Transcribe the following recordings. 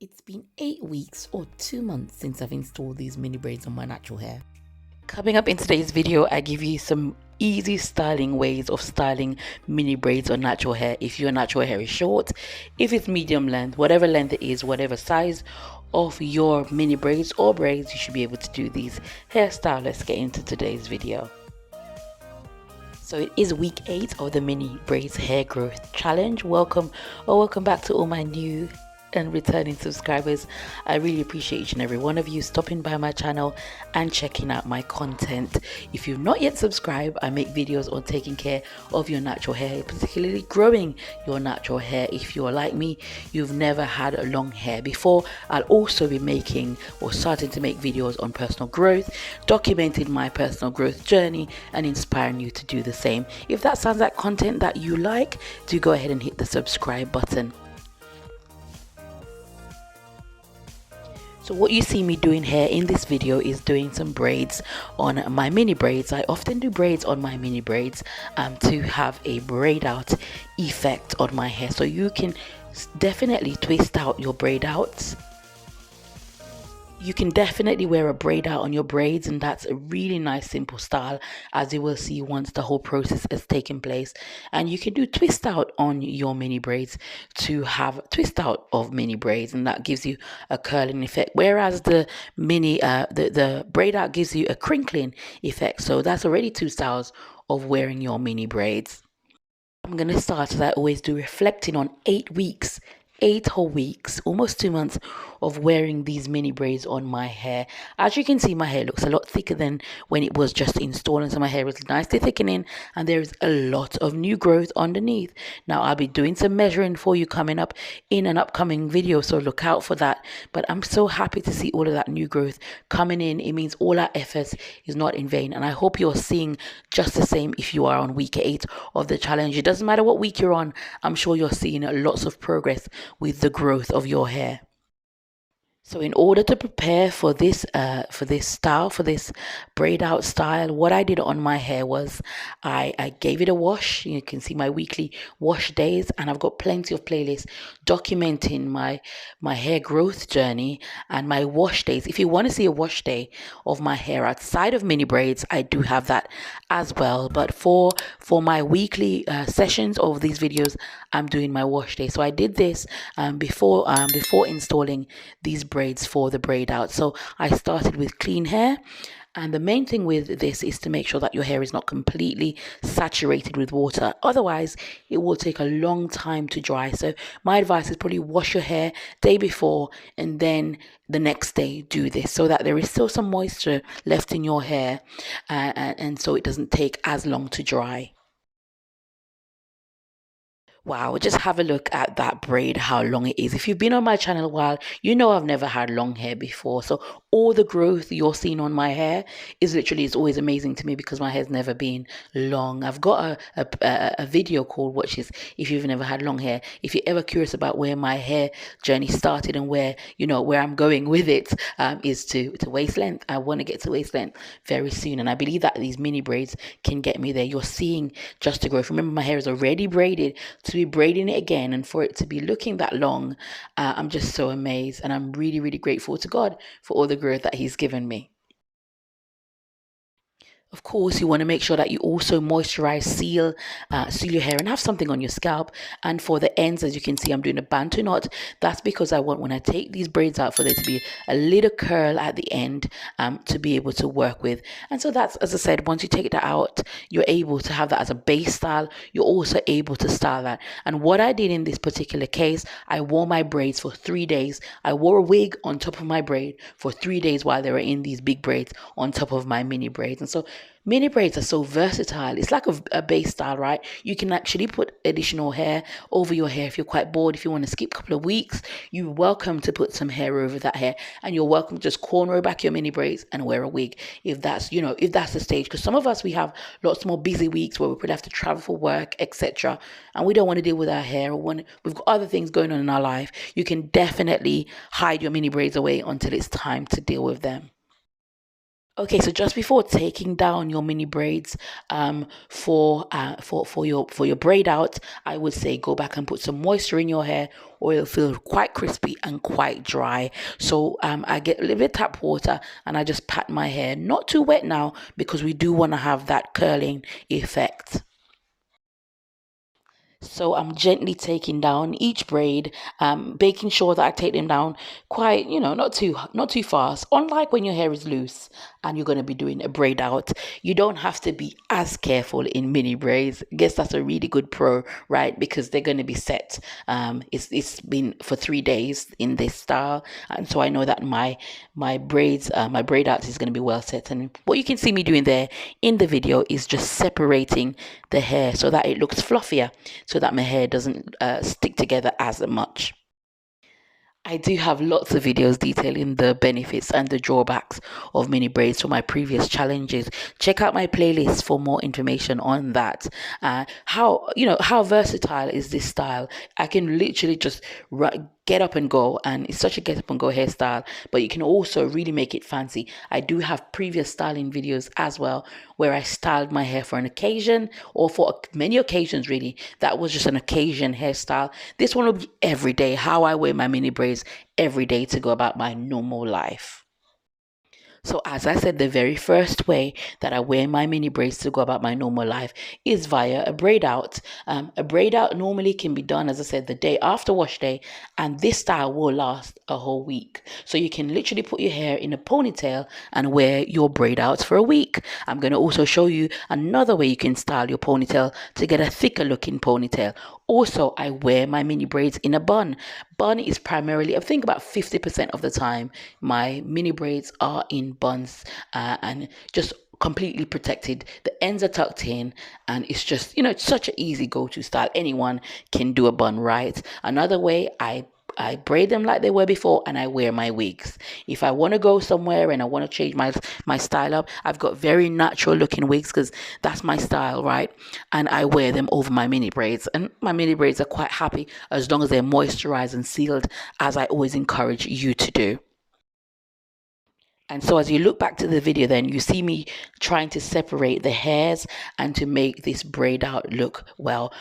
It's been 8 weeks or 2 months since I've installed these mini braids on my natural hair. Coming up in today's video, I give you some easy styling ways of styling mini braids on natural hair. If your natural hair is short, if it's medium length, whatever length it is, whatever size of your mini braids or braids, you should be able to do these hairstyles. Let's get into today's video. So it is week 8 of the mini braids hair growth challenge. Welcome back to all my new and returning subscribers. I really appreciate each and every one of you stopping by my channel and checking out my content. If you've not yet subscribed, I make videos on taking care of your natural hair, particularly growing your natural hair. If you're like me, you've never had long hair before, I'll also be making or starting to make videos on personal growth, documenting my personal growth journey and inspiring you to do the same. If that sounds like content that you like, do go ahead and hit the subscribe button. So what you see me doing here in this video is doing some braids on my mini braids. I often do braids on my mini braids to have a braid out effect on my hair. So you can definitely twist out your braid outs. You can definitely wear a braid out on your braids, and that's a really nice simple style, as you will see once the whole process has taken place. And you can do twist out on your mini braids to have twist out of mini braids, and that gives you a curling effect, whereas the the braid out gives you a crinkling effect. So that's already two styles of wearing your mini braids. I'm going to start, as I always do, reflecting on 8 weeks, 8 whole weeks, almost 2 months of wearing these mini braids on my hair. As you can see, my hair looks a lot thicker than when it was just installed, and so my hair is nicely thickening, and there is a lot of new growth underneath. Now I'll be doing some measuring for you coming up in an upcoming video, so look out for that. But I'm so happy to see all of that new growth coming in. It means all our efforts is not in vain, and I hope you're seeing just the same if you are on week 8 of the challenge. It doesn't matter what week you're on, I'm sure you're seeing lots of progress with the growth of your hair. So in order to prepare for this style, for this braid out style, what I did on my hair was I gave it a wash. You can see my weekly wash days, and I've got plenty of playlists documenting my hair growth journey and my wash days. If you want to see a wash day of my hair outside of mini braids, I do have that as well. But for my weekly sessions of these videos, I'm doing my wash day. So I did this before installing these braids for the braid out. So I started with clean hair, and the main thing with this is to make sure that your hair is not completely saturated with water. Otherwise, it will take a long time to dry. So my advice is probably wash your hair day before, and then the next day do this, so that there is still some moisture left in your hair, and so it doesn't take as long to dry. Wow, just have a look at that braid, how long it is. If you've been on my channel a while, you know I've never had long hair before. So all the growth you're seeing on my hair is literally, it's always amazing to me because my hair's never been long. I've got a video called Watch This if you've never had long hair. If you're ever curious about where my hair journey started and where I'm going with it, is to waist length. I want to get to waist length very soon, and I believe that these mini braids can get me there. You're seeing just the growth. Remember, my hair is already braided. To be braiding it again and for it to be looking that long, I'm just so amazed, and I'm really, really grateful to God for all the growth that He's given me. Of course, you want to make sure that you also moisturize, seal your hair, and have something on your scalp. And for the ends, as you can see, I'm doing a bantu knot. That's because I want, when I take these braids out, for there to be a little curl at the end to be able to work with. And so that's, as I said, once you take that out, you're able to have that as a base style. You're also able to style that. And what I did in this particular case, I wore my braids for 3 days. I wore a wig on top of my braid for 3 days while they were in these big braids on top of my mini braids. And so mini braids are so versatile. It's like a base style, right? You can actually put additional hair over your hair if you're quite bored. If you want to skip a couple of weeks, you're welcome to put some hair over that hair, and you're welcome to just cornrow back your mini braids and wear a wig if that's the stage. Because some of us, we have lots more busy weeks where we probably have to travel for work, etc., and we don't want to deal with our hair, or we've got other things going on in our life. You can definitely hide your mini braids away until it's time to deal with them. Okay, so just before taking down your mini braids, for your braid out, I would say go back and put some moisture in your hair, or it'll feel quite crispy and quite dry. So I get a little bit of tap water and I just pat my hair, not too wet now because we do want to have that curling effect. So I'm gently taking down each braid, making sure that I take them down quite, not too fast. Unlike when your hair is loose and you're going to be doing a braid out, you don't have to be as careful in mini braids. I guess that's a really good pro, right? Because they're going to be set. It's been for 3 days in this style, and so I know that my braids, my braid out is going to be well set. And what you can see me doing there in the video is just separating the hair so that it looks fluffier, so that my hair doesn't stick together as much. I do have lots of videos detailing the benefits and the drawbacks of mini braids for my previous challenges. Check out my playlist for more information on that. How versatile is this style? I can literally just get up and go, and it's such a get up and go hairstyle, but you can also really make it fancy. I do have previous styling videos as well where I styled my hair for an occasion, or for many occasions really. That was just an occasion hairstyle. This one will be every day, how I wear my mini braids every day to go about my normal life. So as I said, the very first way that I wear my mini braids to go about my normal life is via a braid out. A braid out normally can be done, as I said, the day after wash day, and this style will last a whole week. So you can literally put your hair in a ponytail and wear your braid outs for a week. I'm going to also show you another way you can style your ponytail to get a thicker looking ponytail. Also, I wear my mini braids in a bun. Bun is primarily, I think about 50% of the time, my mini braids are in buns, and just completely protected. The ends are tucked in, and it's just, it's such an easy go-to style. Anyone can do a bun, right? Another way, I braid them like they were before, and I wear my wigs. If I want to go somewhere and I want to change my style up, I've got very natural looking wigs because that's my style, right? And I wear them over my mini braids, and my mini braids are quite happy as long as they're moisturized and sealed, as I always encourage you to do. And so as you look back to the video, then you see me trying to separate the hairs and to make this braid out look well.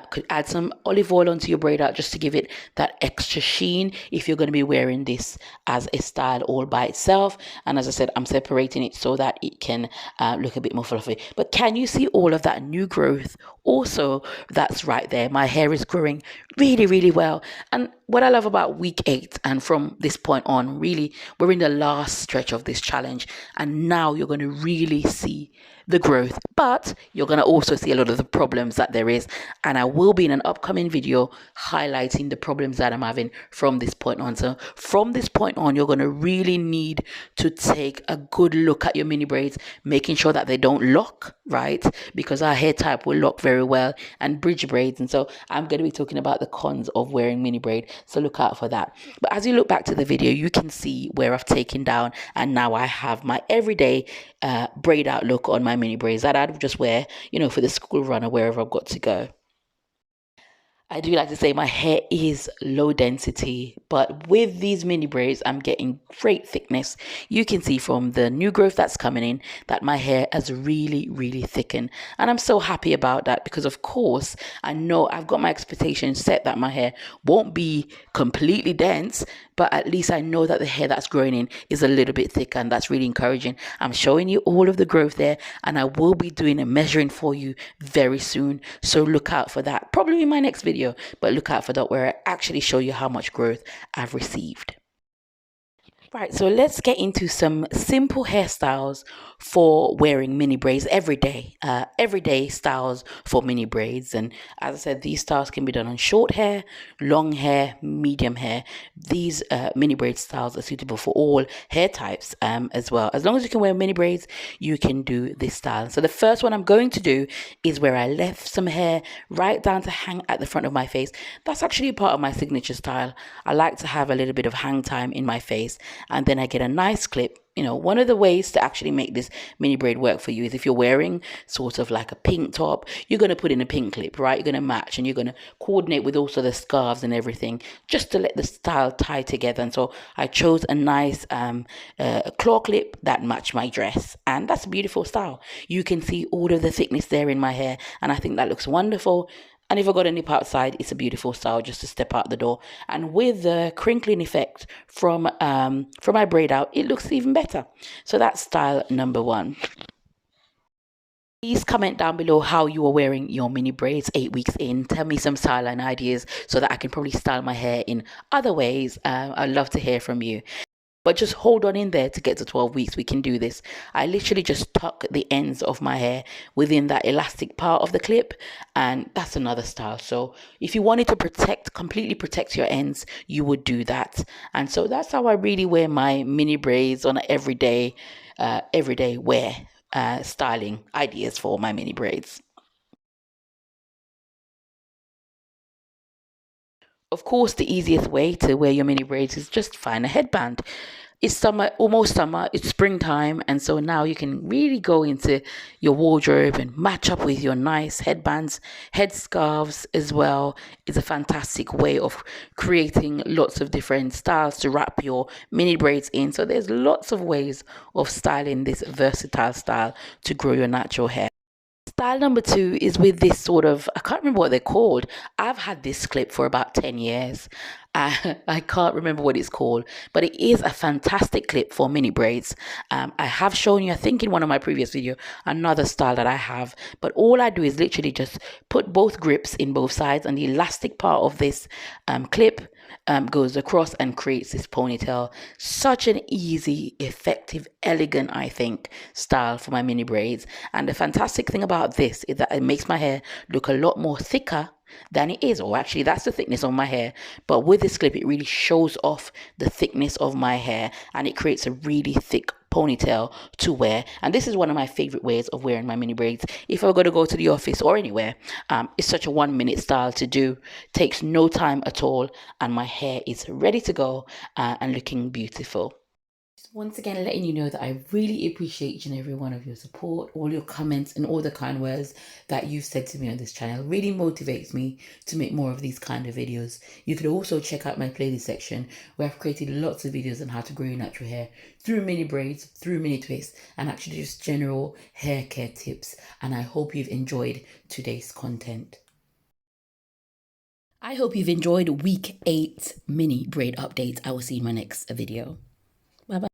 Could add some olive oil onto your braid out just to give it that extra sheen if you're going to be wearing this as a style all by itself. And as I said, I'm separating it so that it can look a bit more fluffy. But can you see all of that new growth? Also, that's right there. My hair is growing really, really well. And what I love about week 8 and from this point on, really, we're in the last stretch of this challenge, and now you're going to really see the growth, but you're going to also see a lot of the problems that there is, and I will be in an upcoming video highlighting the problems that I'm having from this point on. So from this point on, you're going to really need to take a good look at your mini braids, making sure that they don't lock, right? Because our hair type will lock very well, and bridge braids. And so I'm going to be talking about the cons of wearing mini braid, so look out for that. But as you look back to the video, you can see where I've taken down, and now I have my everyday braid out look on my mini braids that I'd just wear, for the school run or wherever I've got to go. I do like to say my hair is low density, but with these mini braids, I'm getting great thickness. You can see from the new growth that's coming in that my hair has really, really thickened. And I'm so happy about that because, of course, I know I've got my expectations set that my hair won't be completely dense, but at least I know that the hair that's growing in is a little bit thicker, and that's really encouraging. I'm showing you all of the growth there, and I will be doing a measuring for you very soon. So look out for that, probably in my next video. But look out for that where I actually show you how much growth I've received. Right, so let's get into some simple hairstyles for wearing mini braids every day. Everyday styles for mini braids. And as I said, these styles can be done on short hair, long hair, medium hair. These mini braid styles are suitable for all hair types as well. As long as you can wear mini braids, you can do this style. So the first one I'm going to do is where I left some hair right down to hang at the front of my face. That's actually part of my signature style. I like to have a little bit of hang time in my face. And then I get a nice clip one of the ways to actually make this mini braid work for you is if you're wearing sort of like a pink top, you're going to put in a pink clip, right? You're going to match and you're going to coordinate with also the scarves and everything just to let the style tie together. And so I chose a nice claw clip that matched my dress, and that's a beautiful style. You can see all of the thickness there in my hair, and I think that looks wonderful. And if I got a nip outside, it's a beautiful style just to step out the door. And with the crinkling effect from my braid out, it looks even better. So that's style number one. Please comment down below how you are wearing your mini braids 8 weeks in. Tell me some style and ideas so that I can probably style my hair in other ways. I'd love to hear from you. But just hold on in there to get to 12 weeks. We can do this. I literally just tuck the ends of my hair within that elastic part of the clip, and that's another style. So if you wanted to completely protect your ends, you would do that. And so that's how I really wear my mini braids on an everyday wear styling ideas for my mini braids. Of course, the easiest way to wear your mini braids is just find a headband. It's summer, almost summer, it's springtime, and so now you can really go into your wardrobe and match up with your nice headbands, headscarves as well. It's a fantastic way of creating lots of different styles to wrap your mini braids in. So there's lots of ways of styling this versatile style to grow your natural hair. Style number two is with this sort of, I can't remember what they're called. I've had this clip for about 10 years. I can't remember what it's called, but it is a fantastic clip for mini braids. I have shown you, I think in one of my previous videos, another style that I have, but all I do is literally just put both grips in both sides, and the elastic part of this clip goes across and creates this ponytail. Such an easy, effective, elegant, I think, style for my mini braids. And the fantastic thing about this is that it makes my hair look a lot more thicker than it is, or actually that's the thickness of my hair, but with this clip it really shows off the thickness of my hair, and it creates a really thick ponytail to wear. And this is one of my favorite ways of wearing my mini braids if I'm going to go to the office or anywhere. It's such a 1 minute style to do, takes no time at all, and my hair is ready to go and looking beautiful. Once again, letting you know that I really appreciate each and every one of your support, all your comments, and all the kind words that you've said to me on this channel. It really motivates me to make more of these kind of videos. You could also check out my playlist section where I've created lots of videos on how to grow your natural hair through mini braids, through mini twists, and actually just general hair care tips. And I hope you've enjoyed today's content. I hope you've enjoyed week 8 mini braid updates. I will see you in my next video. Bye bye.